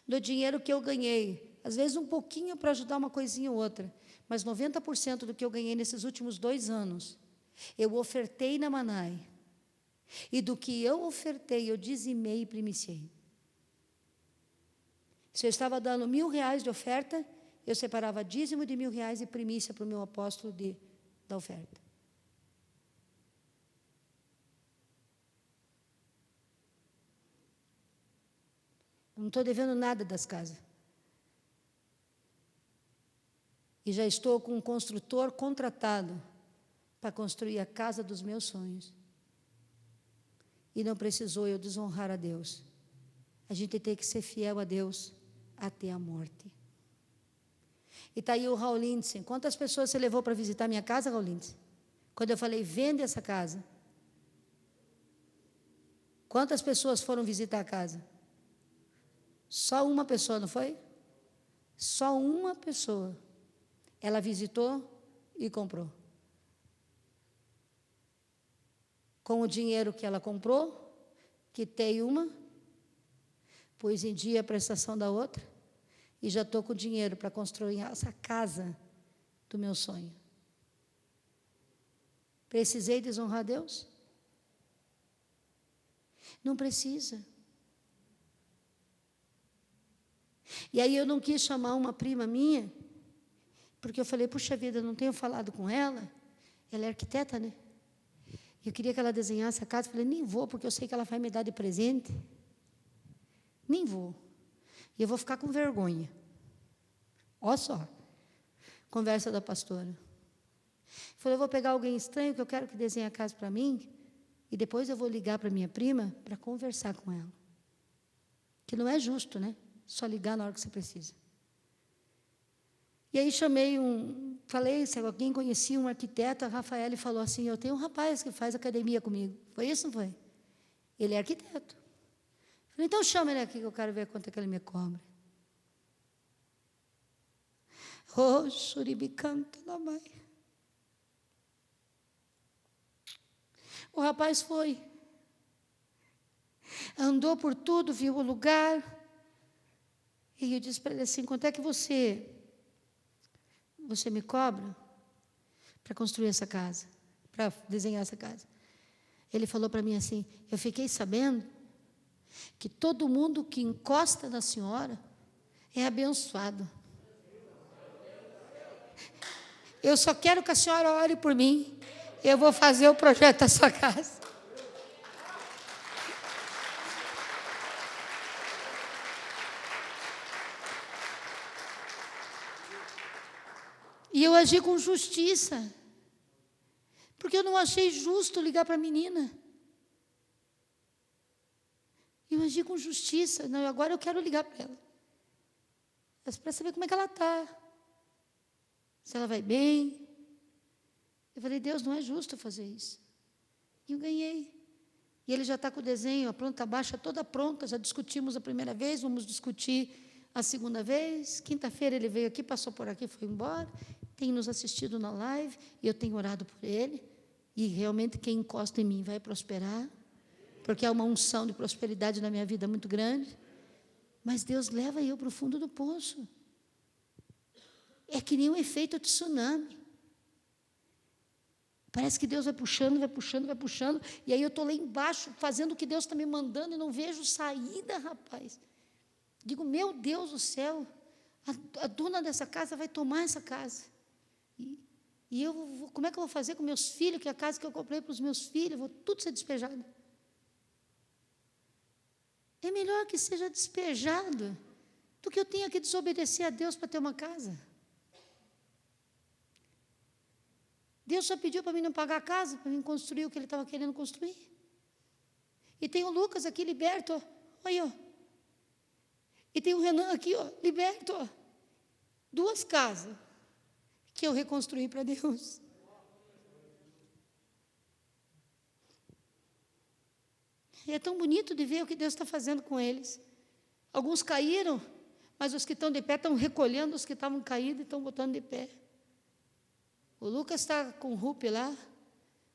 do dinheiro que eu ganhei. Às vezes um pouquinho para ajudar uma coisinha ou outra. Mas 90% do que eu ganhei nesses últimos 2 anos, eu ofertei na Manai. E do que eu ofertei, eu dizimei e primiciei. Se eu estava dando R$1.000 de oferta, eu separava dízimo de R$1.000 e primícia para o meu apóstolo da oferta. Não estou devendo nada das casas. E já estou com um construtor contratado para construir a casa dos meus sonhos. E não precisou eu desonrar a Deus. A gente tem que ser fiel a Deus até a morte. E está aí o Raul Lindsay. Quantas pessoas você levou para visitar minha casa, Raul Lindsay? Quando eu falei: vende essa casa. Quantas pessoas foram visitar a casa? Só uma pessoa, não foi? Só uma pessoa. Ela visitou e comprou. Com o dinheiro que ela comprou, quitei uma, pus em dia a prestação da outra, e já estou com dinheiro para construir essa casa do meu sonho. Precisei desonrar Deus? Não precisa. E aí eu não quis chamar uma prima minha, porque eu falei: puxa vida, eu não tenho falado com ela. Ela é arquiteta, né? Eu queria que ela desenhasse a casa. Eu falei: nem vou, porque eu sei que ela vai me dar de presente. Nem vou. E eu vou ficar com vergonha. Olha só. Conversa da pastora. Eu falei: eu vou pegar alguém estranho que eu quero que desenhe a casa para mim, e depois eu vou ligar para minha prima para conversar com ela. Que não é justo, né? Só ligar na hora que você precisa. E aí falei se alguém conhecia um arquiteto. A Rafaela falou assim: eu tenho um rapaz que faz academia comigo. Foi isso, não foi? Ele é arquiteto. Falei: então chama ele aqui que eu quero ver quanto é que ele me cobra. Oh, xuribicanta da mãe. O rapaz foi. Andou por tudo, viu o lugar. E eu disse para ele assim: quanto é que você me cobra para construir essa casa, para desenhar essa casa? Ele falou para mim assim: eu fiquei sabendo que todo mundo que encosta na senhora é abençoado. Eu só quero que a senhora ore por mim. Eu vou fazer o projeto da sua casa. E eu agi com justiça. Porque eu não achei justo ligar para a menina. Eu agi com justiça. Não, agora eu quero ligar para ela. Para saber como é que ela está. Se ela vai bem. Eu falei, Deus, não é justo fazer isso. E eu ganhei. E ele já está com o desenho, a planta baixa toda pronta. Já discutimos a primeira vez, vamos discutir a segunda vez. Quinta-feira ele veio aqui, passou por aqui, foi embora. Tem nos assistido na live. E eu tenho orado por ele. E realmente quem encosta em mim vai prosperar. Porque há uma unção de prosperidade na minha vida muito grande. Mas Deus leva eu para o fundo do poço. É que nem um efeito tsunami. Parece que Deus vai puxando, vai puxando, vai puxando. E aí eu estou lá embaixo, fazendo o que Deus está me mandando, e não vejo saída, rapaz. Digo, meu Deus do céu, a dona dessa casa vai tomar essa casa. E eu, como é que eu vou fazer com meus filhos, que é a casa que eu comprei para os meus filhos, vou tudo ser despejado. É melhor que seja despejado do que eu tenha que desobedecer a Deus para ter uma casa. Deus só pediu para mim não pagar a casa, para mim construir o que Ele estava querendo construir. E tem o Lucas aqui liberto, ó. Olha, ó. E tem o Renan aqui, ó, liberto, ó. 2 casas que eu reconstruí para Deus. E é tão bonito de ver o que Deus está fazendo com eles. Alguns caíram, mas os que estão de pé estão recolhendo os que estavam caídos e estão botando de pé. O Lucas está com o Rupe lá.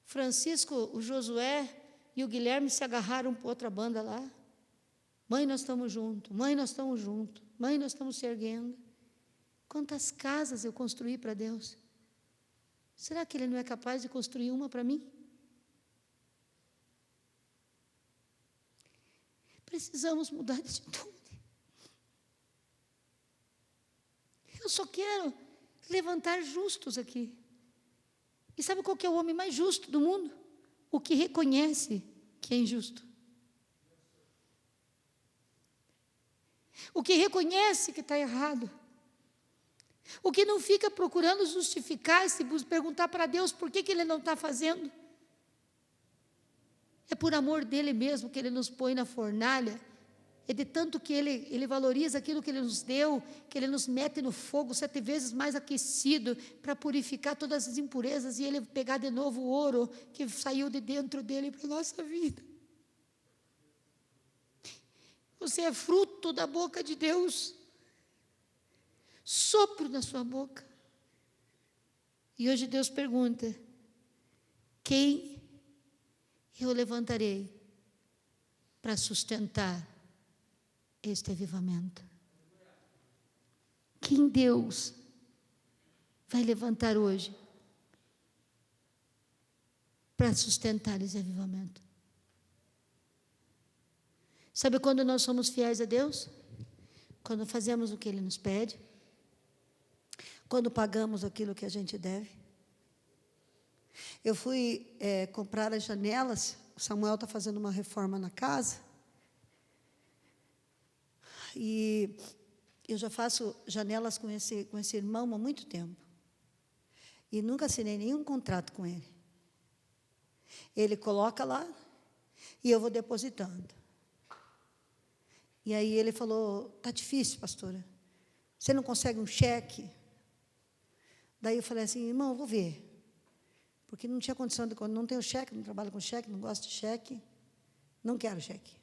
Francisco, o Josué e o Guilherme se agarraram para outra banda lá. Mãe, nós estamos juntos. Mãe, nós estamos juntos. Mãe, nós estamos se erguendo. Quantas casas eu construí para Deus? Será que Ele não é capaz de construir uma para mim? Precisamos mudar de atitude. Eu só quero levantar justos aqui. E sabe qual que é o homem mais justo do mundo? O que reconhece que é injusto. O que reconhece que está errado. O que não fica procurando justificar, se perguntar para Deus por que Ele não está fazendo. É por amor dEle mesmo que Ele nos põe na fornalha. É de tanto que Ele valoriza aquilo que Ele nos deu, que Ele nos mete no fogo 7 vezes mais aquecido, para purificar todas as impurezas, e Ele pegar de novo o ouro que saiu de dentro dEle para a nossa vida. Você é fruto da boca de Deus. Sopro na sua boca. E hoje Deus pergunta: quem eu levantarei para sustentar este avivamento? Quem Deus vai levantar hoje para sustentar esse avivamento? Sabe quando nós somos fiéis a Deus? Quando fazemos o que Ele nos pede, quando pagamos aquilo que a gente deve. Eu fui comprar as janelas. O Samuel está fazendo uma reforma na casa. E eu já faço janelas com esse irmão há muito tempo. E nunca assinei nenhum contrato com ele. Ele coloca lá e eu vou depositando. E aí ele falou: está difícil, pastora. Você não consegue um cheque? Daí eu falei assim: irmão, eu vou ver. Porque não tinha condição de, quando não tenho cheque, não trabalho com cheque, não gosto de cheque, não quero cheque.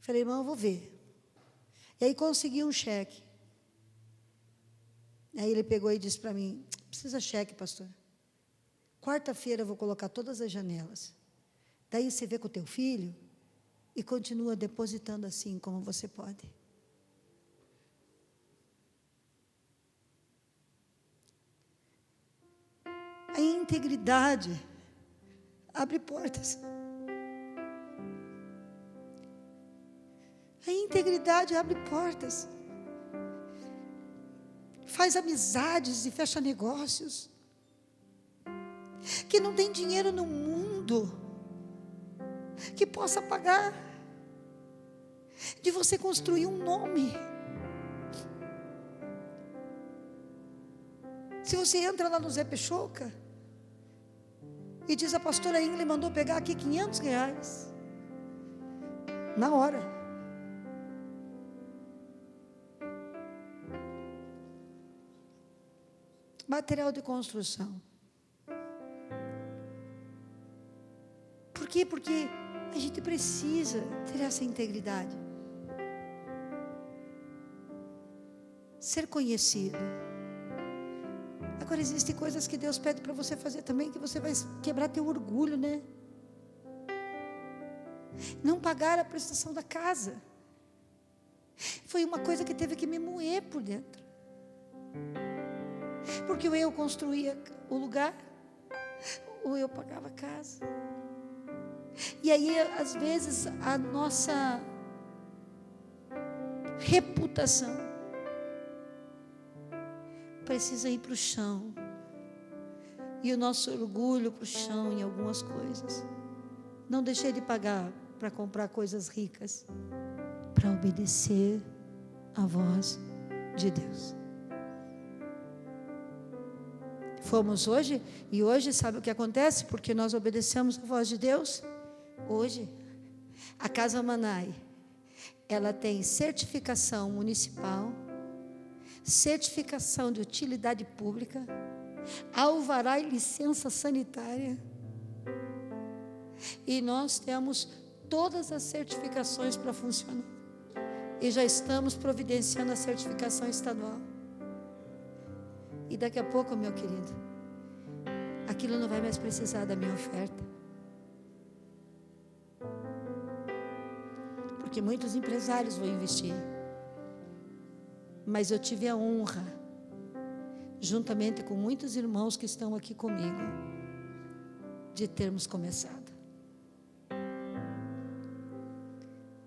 Falei: irmão, eu vou ver. E aí consegui um cheque. Aí ele pegou e disse para mim: precisa cheque, pastor. Quarta-feira eu vou colocar todas as janelas. Daí você vê com o teu filho e continua depositando assim como você pode. A integridade abre portas. A integridade abre portas. Faz amizades e fecha negócios. Que não tem dinheiro no mundo que possa pagar de você construir um nome. Se você entra lá no Zé Peixoca, E diz: a pastora Ingrid mandou pegar aqui R$500. Na hora. Material de construção. Por quê? Porque a gente precisa ter essa integridade. Ser conhecido. Agora, existem coisas que Deus pede para você fazer também, que você vai quebrar teu orgulho, né? Não pagar a prestação da casa. Foi uma coisa que teve que me moer por dentro. Porque ou eu construía o lugar, ou eu pagava a casa. E aí, às vezes, a nossa reputação precisa ir para o chão. E o nosso orgulho para o chão em algumas coisas. Não deixei de pagar para comprar coisas ricas, para obedecer à voz de Deus. Fomos hoje, e hoje sabe o que acontece? Porque nós obedecemos a voz de Deus. Hoje, a Casa Manai, ela tem certificação municipal, certificação de utilidade pública, alvará e licença sanitária, e nós temos todas as certificações para funcionar, e já estamos providenciando a certificação estadual. E daqui a pouco, meu querido, aquilo não vai mais precisar da minha oferta. Porque muitos empresários vão investir. Mas eu tive a honra, juntamente com muitos irmãos que estão aqui comigo, de termos começado.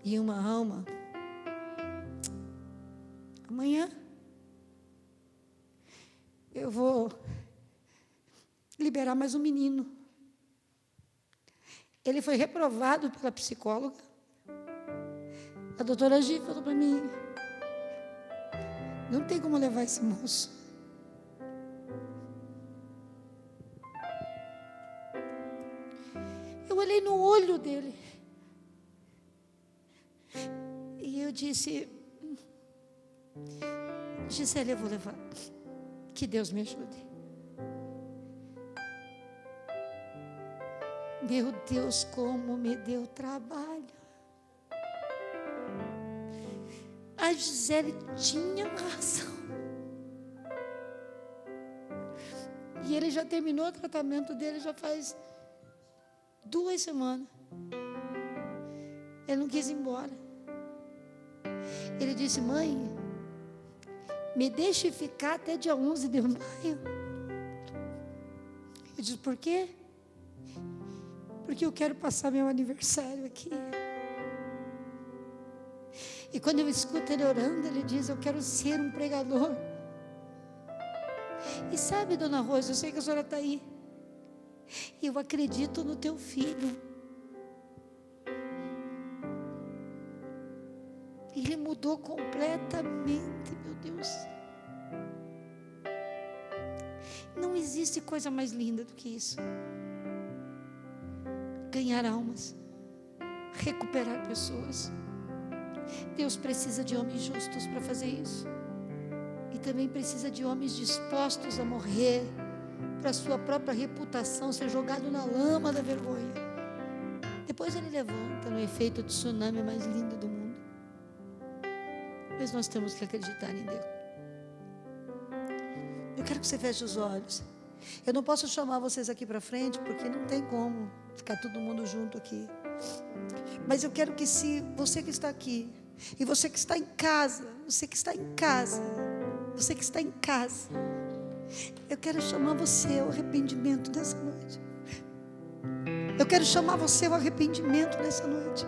E uma alma, amanhã, eu vou liberar mais um menino. Ele foi reprovado pela psicóloga. A doutora Gi falou para mim: não tem como levar esse moço. Eu olhei no olho dele e eu disse: Gisele, eu vou levar. Que Deus me ajude. Meu Deus, como me deu trabalho. A Gisele tinha razão. E ele já terminou o tratamento dele já faz 2 semanas. Ele não quis ir embora. Ele disse: mãe, me deixe ficar até dia 11 de maio. Eu disse: por quê? Porque eu quero passar meu aniversário aqui. E quando eu escuto ele orando, ele diz: eu quero ser um pregador. E sabe, dona Rosa, eu sei que a senhora está aí. E eu acredito no teu filho. Ele mudou completamente, meu Deus. Não existe coisa mais linda do que isso. Ganhar almas, recuperar pessoas. Deus precisa de homens justos para fazer isso. E também precisa de homens dispostos a morrer para a sua própria reputação ser jogado na lama da vergonha. Depois ele levanta no efeito de tsunami mais lindo do mundo. Mas nós temos que acreditar em Deus. Eu quero que você feche os olhos. Eu não posso chamar vocês aqui para frente, porque não tem como ficar todo mundo junto aqui. Mas eu quero que, se você que está aqui, e você que está em casa, você que está em casa, você que está em casa, eu quero chamar você ao arrependimento nessa noite. Eu quero chamar você ao arrependimento nessa noite.